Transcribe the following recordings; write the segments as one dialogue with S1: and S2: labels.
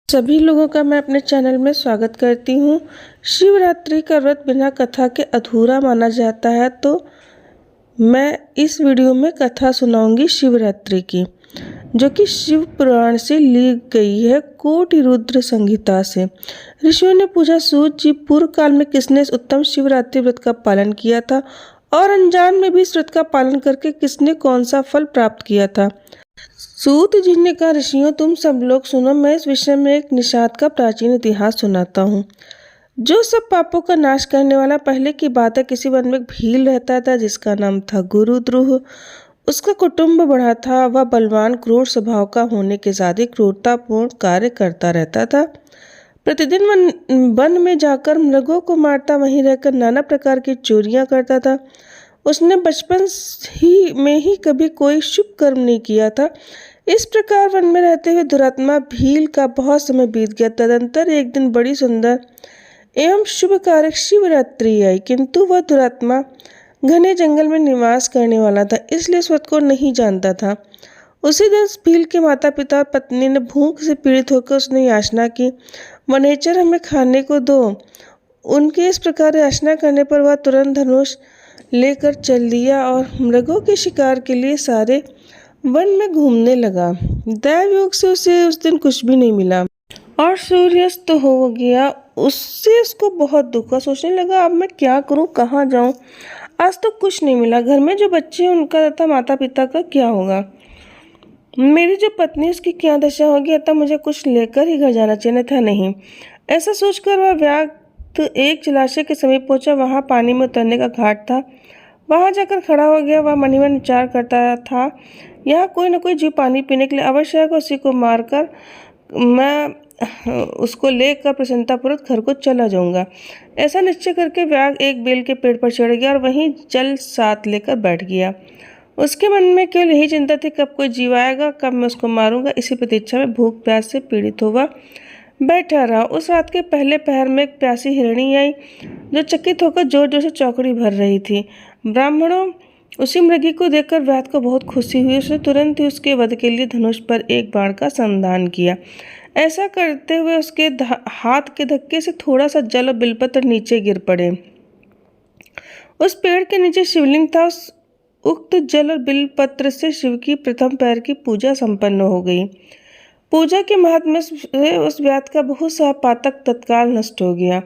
S1: सभी लोगों का मैं अपने चैनल में स्वागत करती हूँ। शिवरात्रि का व्रत बिना कथा के अधूरा माना जाता है, तो मैं इस वीडियो में कथा सुनाऊंगी शिवरात्रि की, जो कि शिव पुराण से ली गई है, कोटि रुद्र संहिता से। ऋषियों ने पूछा, सूत जी, पूर्व काल में किसने इस उत्तम शिवरात्रि व्रत का पालन किया था और अनजान में भी इस व्रत का पालन करके किसने कौन सा फल प्राप्त किया था। सूत जी ने कहा, ऋषियों, तुम सब लोग सुनो, मैं इस विषय में एक निषाद का प्राचीन इतिहास सुनाता हूँ। जो सब पापों का नाश करने वाला। पहले की बात है, किसी वन में एक भील रहता था जिसका नाम था गुरुद्रुह। उसका कुटुंब बड़ा था। वह बलवान, क्रूर स्वभाव का होने के साथ ही क्रूरतापूर्ण कार्य करता रहता था। प्रतिदिन वन में जाकर मृगों को मारता, वहीं रहकर नाना प्रकार की चोरियां करता था। उसने बचपन में ही कभी कोई शुभ कर्म नहीं किया था। इस प्रकार वन में रहते हुए दुरात्मा भील का बहुत समय बीत गया। तदंतर एक दिन बड़ी सुंदर एवं शुभ कारक शिवरात्रि आई, किंतु वह दुरात्मा घने जंगल में निवास करने वाला था, इसलिए इस व्रत को नहीं जानता था। उसी दिन भील के माता पिता और पत्नी ने भूख से पीड़ित होकर उसने याचना की, वनेचर, हमें खाने को दो। उनके इस प्रकार याचना करने पर वह तुरंत धनुष लेकर चल दिया और मृगों के शिकार के लिए सारे वन में घूमने लगा। दैव योग से उसे उस दिन कुछ भी नहीं मिला और सूर्यास्त हो गया। उससे उसको बहुत दुख हुआ। सोचने लगा, अब मैं क्या करूं, कहाँ जाऊं, आज तो कुछ नहीं मिला। घर में जो बच्चे हैं उनका तथा माता पिता का क्या होगा, मेरी जो पत्नी उसकी क्या दशा होगी, अतः मुझे कुछ लेकर ही घर जाना चाहिए था। नहीं, ऐसा सोचकर वह व्याकुल एक जलाशय के समीप पहुंचा। वहां पानी में उतरने का घाट था। वहां जाकर खड़ा हो गया। वह मन ही मन विचार करता था, यहाँ कोई न कोई जीव पानी पीने के लिए अवश्य है। उसी को मारकर मैं उसको लेकर प्रसन्नतापूर्वक घर को चला जाऊंगा। ऐसा निश्चय करके व्याग एक बेल के पेड़ पर चढ़ गया और वहीं जल साथ लेकर बैठ गया। उसके मन में केवल यही चिंता थी, कब कोई जीव आएगा, कब मैं उसको मारूंगा। इसी प्रतीक्षा में भूख प्यास से पीड़ित हुआ बैठा रहा। उस रात के पहले पहर में एक प्यासी हिरणी आई, जो चकित होकर जोर जोर से चौकड़ी भर रही थी। ब्राह्मणों उसी मृगी को देखकर व्याध को बहुत खुशी हुई। उसने तुरंत ही उसके वध के लिए धनुष पर एक बाण का संधान किया। ऐसा करते हुए उसके हाथ के धक्के से थोड़ा सा जल और बिलपत्र नीचे गिर पड़े। उस पेड़ के नीचे शिवलिंग था। उस उक्त जल और बिलपत्र से शिव की प्रथम पैर की पूजा संपन्न हो गई। पूजा के महात्म्य से उस व्याध का बहुत सा पातक तत्काल नष्ट हो गया।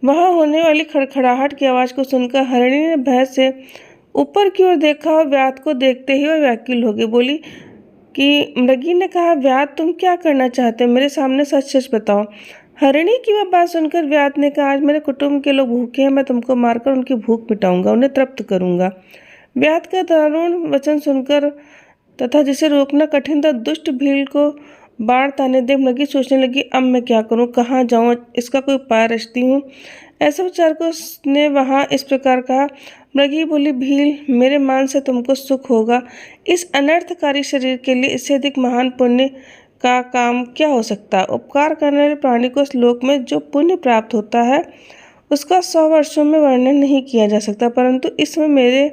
S1: वहां होने वाली खड़खड़ाहट की आवाज को सुनकर हरिणी ने भय से ऊपर की ओर देखा और व्याध को देखते ही वह व्याकुल हो गई। बोली कि मृगी ने कहा, व्याध, तुम क्या करना चाहते हो, मेरे सामने सच सच बताओ। हरिणी की वह बात सुनकर व्याध ने कहा, आज मेरे कुटुंब के लोग भूखे हैं, मैं तुमको मारकर उनकी भूख मिटाऊंगा, उन्हें तृप्त करूंगा। व्याध का दारुण वचन सुनकर तथा जिसे रोकना कठिन था, दुष्ट भील को बाढ़ ताने देख मृगी सोचने लगी, अब मैं क्या करूं, कहाँ जाऊं, इसका कोई उपाय रचती हूँ। ऐसा विचार को उसने वहां इस प्रकार कहा। मृगी बोली, भील, मेरे मान से तुमको सुख होगा। इस अनर्थकारी शरीर के लिए इससे अधिक महान पुण्य का काम क्या हो सकता है। उपकार करने वाले प्राणी को इस लोक में जो पुण्य प्राप्त होता है उसका 100 वर्षों में वर्णन नहीं किया जा सकता, परंतु इसमें मेरे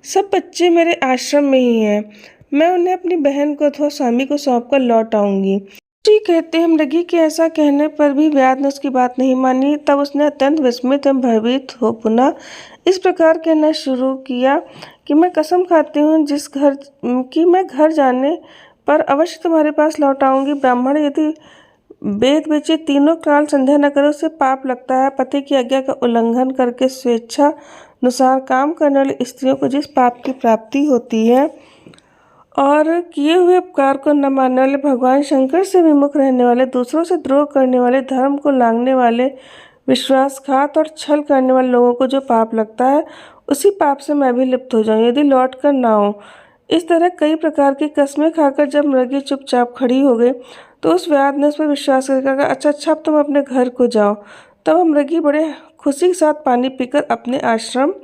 S1: सब बच्चे मेरे आश्रम में ही हैं। मैं उन्हें अपनी बहन को अथवा स्वामी को सौंप कर लौट आऊंगी। जी कहते हैं। मृगी के ऐसा कहने पर भी व्याध ने उसकी बात नहीं मानी। तब उसने अत्यंत विस्मित एवं भयभीत हो पुनः इस प्रकार कहना शुरू किया कि मैं कसम खाती हूँ मैं घर जाने पर अवश्य तुम्हारे पास लौट आऊंगी। ब्राह्मण यदि वेद बेचे तीनों काल संध्या न करे उससे पाप लगता है। पति की आज्ञा का उल्लंघन करके स्वेच्छा अनुसार काम करने वाली स्त्रियों को जिस पाप की प्राप्ति होती है और किए हुए उपकार को न मानने वाले, भगवान शंकर से विमुख रहने वाले, दूसरों से द्रोह करने वाले, धर्म को लांघने वाले, विश्वासघात और छल करने वाले लोगों को जो पाप लगता है, उसी पाप से मैं भी लिप्त हो जाऊं यदि लौट कर ना हो। इस तरह कई प्रकार की कस्में खाकर जब मृगी चुपचाप खड़ी हो गई तो उस व्याध ने उस पर विश्वास करके कहा, अच्छा, अब तुम अपने घर को जाओ। तब वह मृगी बड़े खुशी के साथ पानी पीकर अपने आश्रम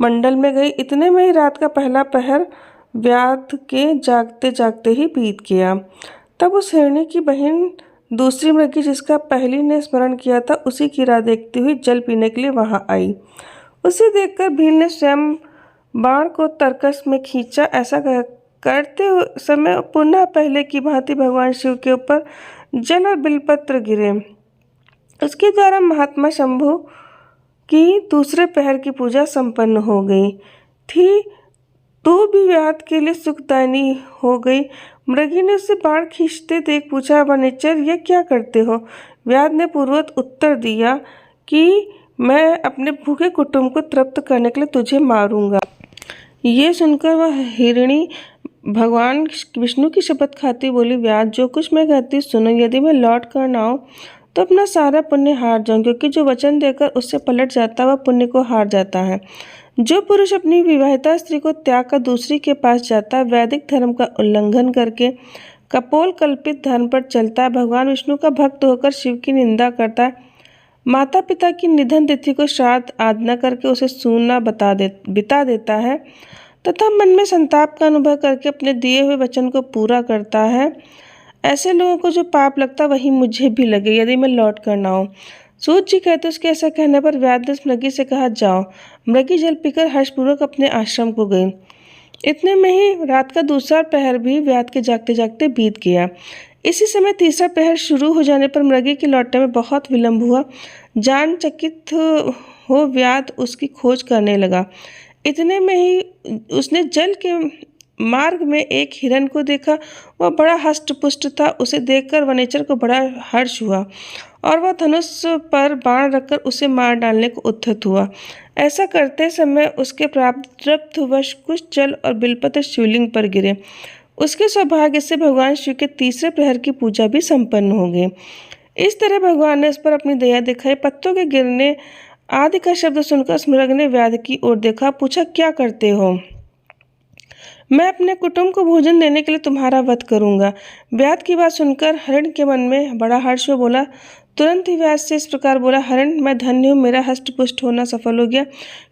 S1: मंडल में गई। इतने में ही रात का पहला पहर व्याध के जागते जागते ही बीत गया। तब उस हिरणी की बहन दूसरी मृगी, जिसका पहली ने स्मरण किया था, उसी की राह देखती हुई जल पीने के लिए वहां आई। उसे देखकर भील ने स्वयं बाण को तरकस में खींचा। ऐसा करते समय पुनः पहले की भांति भगवान शिव के ऊपर जल और बिलपत्र गिरे। उसके द्वारा महात्मा शंभु की दूसरे पहर की पूजा संपन्न हो गई थी। तो भी व्याध के लिए सुखदायनी हो गई। मृगी ने उसे बाण खींचते देख पूछा, वनिचर यह क्या करते हो? व्याध ने पूर्ववत उत्तर दिया कि मैं अपने भूखे कुटुंब को तृप्त करने के लिए तुझे मारूंगा। ये सुनकर वह हिरणी भगवान विष्णु की शपथ खाती बोली, व्याध जो कुछ मैं कहती सुनो, यदि मैं लौट कर ना आऊं तो अपना सारा पुण्य हार जाऊं, क्योंकि जो वचन देकर उससे पलट जाता वह पुण्य को हार जाता है। जो पुरुष अपनी विवाहिता स्त्री को त्याग कर दूसरी के पास जाता है, वैदिक धर्म का उल्लंघन करके कपोल कल्पित धर्म पर चलता है, भगवान विष्णु का भक्त होकर शिव की निंदा करता है, माता पिता की निधन तिथि को श्राद्ध आदि न करके उसे सूना बिता देता है तथा मन में संताप का अनुभव करके अपने दिए हुए वचन को पूरा करता है, ऐसे लोगों को जो पाप लगता वही मुझे भी लगे यदि मैं लौट कर ना आऊं। सूत जी कहते उसके ऐसा कहने पर व्याध ने मृगी से कहा, जाओ। मृगी जल पीकर हर्षपूर्वक अपने आश्रम को गई। इतने में ही रात का दूसरा पहर भी व्याध के जागते जागते बीत गया। इसी समय तीसरा पहर शुरू हो जाने पर मृगी के लौटने में बहुत विलंब हुआ। जान चकित हो व्याध उसकी खोज करने लगा। इतने में ही उसने जल के मार्ग में एक हिरण को देखा। वह बड़ा हष्ट-पुष्ट था। उसे देखकर वनेचर को बड़ा हर्ष हुआ और वह धनुष पर बाण रखकर उसे मार डालने को उद्यत हुआ। ऐसा करते समय उसके प्रारब्धवश कुछ जल और बिलपत्र शिवलिंग पर गिरे। उसके सौभाग्य से भगवान शिव के तीसरे प्रहर की पूजा भी संपन्न हो गई। इस तरह भगवान ने उस पर अपनी दया दिखाई। पत्तों के गिरने आदि का शब्द सुनकर उस मृग ने व्याध की ओर देखा, पूछा, क्या करते हो? मैं अपने कुटुंब को भोजन देने के लिए तुम्हारा वध करूंगा। व्याध की बात सुनकर हरिण के मन में बड़ा हर्ष हुआ। बोला, तुरंत ही व्याध से इस प्रकार बोला, हरिण मैं धन्य हूँ, मेरा हष्ट-पुष्ट होना सफल हो गया,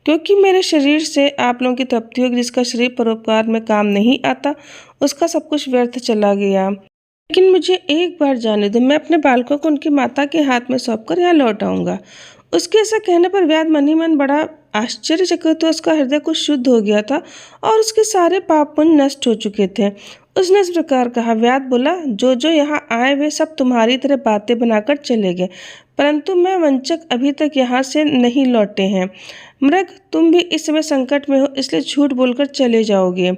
S1: क्योंकि मेरे शरीर से आप लोगों की तृप्ति होगी। जिसका शरीर परोपकार में काम नहीं आता उसका सब कुछ व्यर्थ चला गया। लेकिन मुझे एक बार जाने दो, मैं अपने बालकों को उनकी माता के हाथ में सौंप कर यहाँ लौट आऊंगा। उसके ऐसा कहने पर व्याध मन ही मन बड़ा आश्चर्यचकित हुआ। उसका हृदय कुछ शुद्ध हो गया था और उसके सारे पाप पुण्य नष्ट हो चुके थे। उसने इस प्रकार कहा। व्याध बोला, जो जो यहाँ आए वे सब तुम्हारी तरह बातें बनाकर चले गए, परंतु मैं वंचक अभी तक यहाँ से नहीं लौटे हैं। मृग, तुम भी इस समय संकट में हो, इसलिए झूठ बोलकर चले जाओगे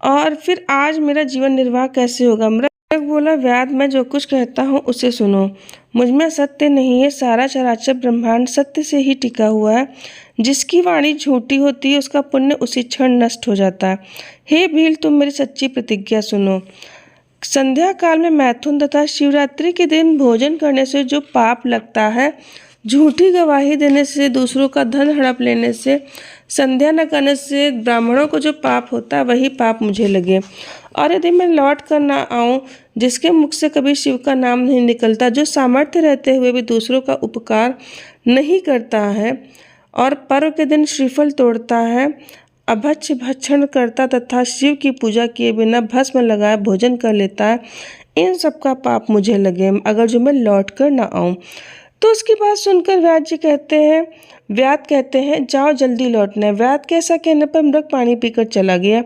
S1: और फिर आज मेरा जीवन निर्वाह कैसे होगा? मृग बोला, व्याध मैं जो कुछ कहता हूँ उसे सुनो। मुझमें सत्य नहीं है। सारा चराचर ब्रह्मांड सत्य से ही टिका हुआ है। जिसकी वाणी झूठी होती है उसका पुण्य उसी क्षण नष्ट हो जाता है। हे भील, तुम मेरी सच्ची प्रतिज्ञा सुनो। संध्या काल में मैथुन तथा शिवरात्रि के दिन भोजन करने से जो पाप लगता है, झूठी गवाही देने से, दूसरों का धन हड़प लेने से, संध्या न करने से ब्राह्मणों को जो पाप होता है वही पाप मुझे लगे। और यदि मैं लौट कर ना आऊं, जिसके मुख से कभी शिव का नाम नहीं निकलता, जो सामर्थ्य रहते हुए भी दूसरों का उपकार नहीं करता है और पर्व के दिन श्रीफल तोड़ता है, अभक्ष्य भक्षण करता तथा शिव की पूजा किए बिना भस्म लगाए भोजन कर लेता है, इन सब का पाप मुझे लगे अगर जो मैं लौट कर ना आऊं। तो उसकी बात सुनकर व्याध कहते हैं, जाओ जल्दी लौटना है। व्याध के ऐसा कहने पर मृग पानी पीकर चला गया।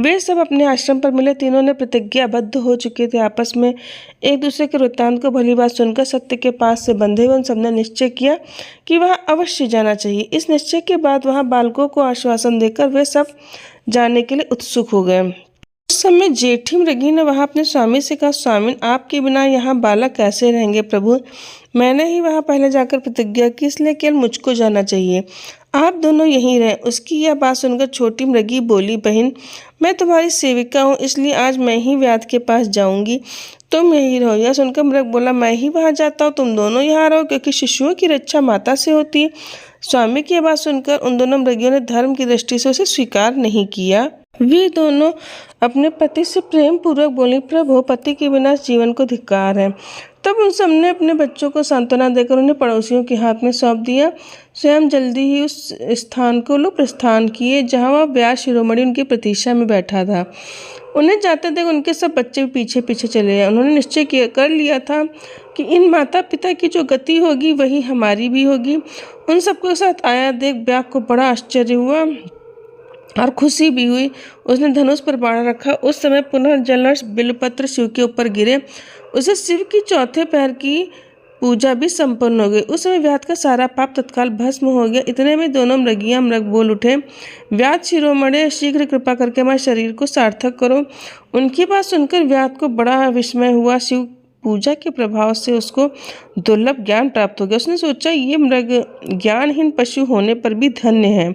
S1: वे सब अपने आश्रम पर मिले। तीनों ने प्रतिज्ञाबद्ध हो चुके थे। आपस में एक दूसरे के वृत्तांत को भली बात सुनकर सत्य के पास से बंधे हुए उन सबने निश्चय किया कि वह अवश्य जाना चाहिए। इस निश्चय के बाद वहां बालकों को आश्वासन देकर वे सब जाने के लिए उत्सुक हो गए। उस समय जेठी मृगी ने वहां अपने स्वामी से कहा, स्वामी, आपके बिना यहाँ बालक कैसे रहेंगे? प्रभु, मैंने ही वहां पहले जाकर प्रतिज्ञा की, इसलिए केवल मुझको जाना चाहिए। आप दोनों यहीं रहें। उसकी यह बात सुनकर छोटी मृगी बोली, बहन, मैं तुम्हारी सेविका हूँ, इसलिए आज मैं ही व्याध के पास जाऊंगी, तुम यहीं रहो। यह सुनकर मृग बोला, मैं ही वहां जाता हूँ, तुम दोनों यहाँ रहो, क्योंकि शिशुओं की रक्षा माता से होती है। स्वामी की बात सुनकर उन दोनों मृगियों ने धर्म की दृष्टि से उसे स्वीकार नहीं किया। वे दोनों अपने पति से प्रेम पूर्वक बोली, प्रभु, पति के बिना जीवन को धिक्कार है। तब उन सबने अपने बच्चों को सांत्वना देकर उन्हें पड़ोसियों के हाथ में सौंप दिया। स्वयं जल्दी ही उस स्थान को लोग प्रस्थान किए जहाँ वह व्याध शिरोमणि उनकी प्रतीक्षा में बैठा था। उन्हें जाते देख उनके सब बच्चे पीछे पीछे चले गए। उन्होंने निश्चय कर लिया था कि इन माता पिता की जो गति होगी वही हमारी भी होगी। उन सबके साथ आया देख व्याध को बड़ा आश्चर्य हुआ। और खुशी भी हुई। उसने धनुष पर बाण रखा। उस समय पुनः जलवर्ष बिल्वपत्र शिव के ऊपर गिरे। उसे शिव की चौथे पैर की पूजा भी संपन्न हो गई। उस समय व्याध का सारा पाप तत्काल भस्म हो गया। इतने में दोनों मृग बोल उठे, व्याध शिरोमणे, शीघ्र कृपा करके हमारे शरीर को सार्थक करो। उनकी बात सुनकर व्याध को बड़ा विस्मय हुआ। शिव पूजा के प्रभाव से उसको दुर्लभ ज्ञान प्राप्त हो गया। उसने सोचा, ये मृग ज्ञानहीन पशु होने पर भी धन्य है,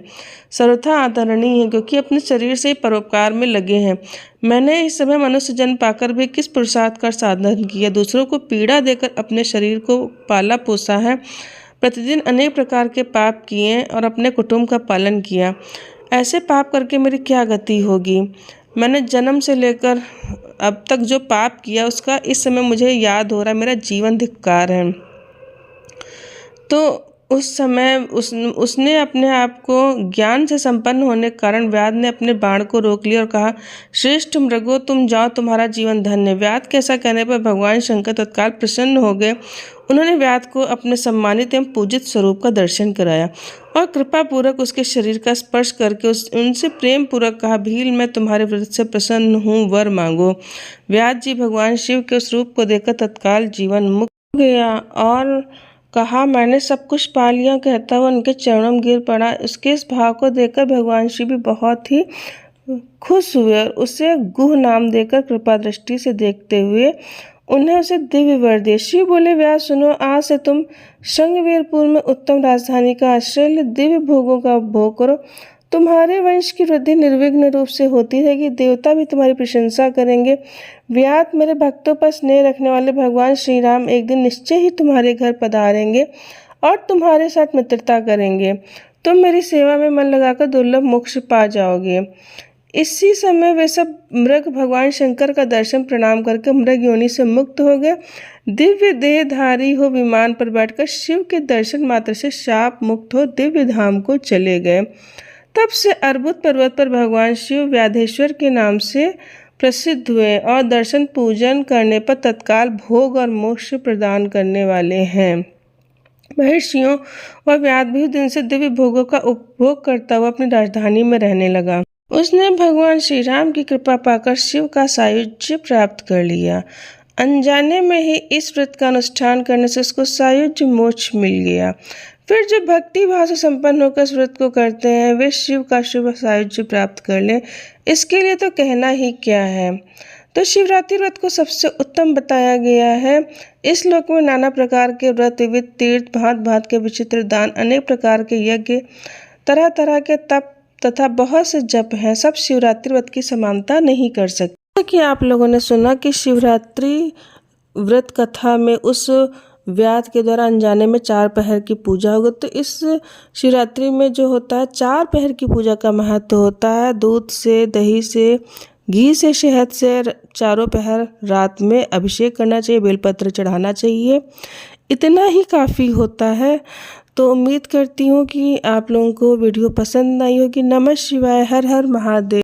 S1: सर्वथा आदरणीय है, क्योंकि अपने शरीर से परोपकार में लगे हैं। मैंने इस समय मनुष्य जन्म पाकर भी किस पुरुषार्थ का साधन किया, दूसरों को पीड़ा देकर अपने शरीर को पाला पोसा है, प्रतिदिन अनेक प्रकार के पाप किए और अपने कुटुंब का पालन किया। ऐसे पाप करके मेरी क्या गति होगी। मैंने जन्म से लेकर अब तक जो पाप किया उसका इस समय मुझे याद हो रहा है, मेरा जीवन धिक्कार है। तो उस समय उसने अपने आप को ज्ञान से संपन्न होने के कारण व्याध ने अपने बाण को रोक लिया और कहा, श्रेष्ठ मृगो, तुम जाओ, तुम्हारा जीवन धन्य। व्याध के ऐसा कहने पर भगवान शंकर तत्काल प्रसन्न हो गए। उन्होंने व्याध को अपने सम्मानित एवं पूजित स्वरूप का दर्शन कराया और कृपा पूर्वक उसके शरीर का स्पर्श करके उनसे प्रेम पूर्वक कहा, भील, मैं तुम्हारे व्रत से प्रसन्न हूँ, वर मांगो। व्याध जी भगवान शिव के उस रूप को देखकर तत्काल जीवन मुक्त हो गया और कहा, मैंने सब कुछ पा लिया, कहता हुआ उनके चरणों में गिर पड़ा। उसके इस भाव को देखकर भगवान शिव भी बहुत ही खुश हुए और उसे गुह नाम देकर कृपा दृष्टि से देखते हुए उन्हें उसे दिव्य वर दिए। शिव बोले, व्यास सुनो, आज से तुम श्रृंगवीरपुर में उत्तम राजधानी का आश्रय ले दिव्य भोगों का उपभोग करो। तुम्हारे वंश की वृद्धि निर्विघ्न रूप से होती रहेगी, देवता भी तुम्हारी प्रशंसा करेंगे। व्याध, मेरे भक्तों पर स्नेह रखने वाले भगवान श्री राम एक दिन निश्चय ही तुम्हारे घर पधारेंगे और तुम्हारे साथ मित्रता करेंगे। तुम मेरी सेवा में मन लगाकर दुर्लभ मोक्ष पा जाओगे। इसी समय वे सब मृग भगवान शंकर का दर्शन प्रणाम करके मृग योनि से मुक्त हो गए। दिव्य देहधारी हो विमान पर बैठकर शिव के दर्शन मात्र से शाप मुक्त हो दिव्य धाम को चले गए। तब से अर्बुद पर्वत पर भगवान शिव व्याधेश्वर के नाम से प्रसिद्ध हुए और दर्शन पूजन करने पर तत्काल भोग और मोक्ष प्रदान करने वाले हैं। महर्षियों व व्याध भी दिन से दिव्य भोगों का उपभोग करता हुआ अपनी राजधानी में रहने लगा। उसने भगवान श्री राम की कृपा पाकर शिव का सायुज्य प्राप्त कर लिया। अनजाने में ही इस व्रत का अनुष्ठान करने से उसको सायुज्य मोक्ष मिल गया। फिर जो भक्ति भाव से संपन्न होकर इस व्रत को करते हैं वे शिव का शुभ सायुज्य प्राप्त कर लें, इसके लिए तो कहना ही क्या है। तो शिवरात्रि व्रत को सबसे उत्तम बताया गया है। इस श्लोक में नाना प्रकार के व्रत, विविध तीर्थ, भांत भांत के विचित्र दान, अनेक प्रकार के यज्ञ, तरह तरह के तप तथा बहुत से जप हैं। सब शिवरात्रि व्रत की समानता नहीं कर सकते। कि आप लोगों ने सुना कि शिवरात्रि व्रत कथा में उस व्याध के द्वारा अनजाने में 4 पहर की पूजा होगी। तो इस शिवरात्रि में जो होता है 4 पहर की पूजा का महत्व होता है। दूध से, दही से, घी से, शहद से 4 पहर रात में अभिषेक करना चाहिए, बेलपत्र चढ़ाना चाहिए। इतना ही काफ़ी होता है। तो उम्मीद करती हूँ कि आप लोगों को वीडियो पसंद आई होगी। नमः शिवाय, हर हर महादेव।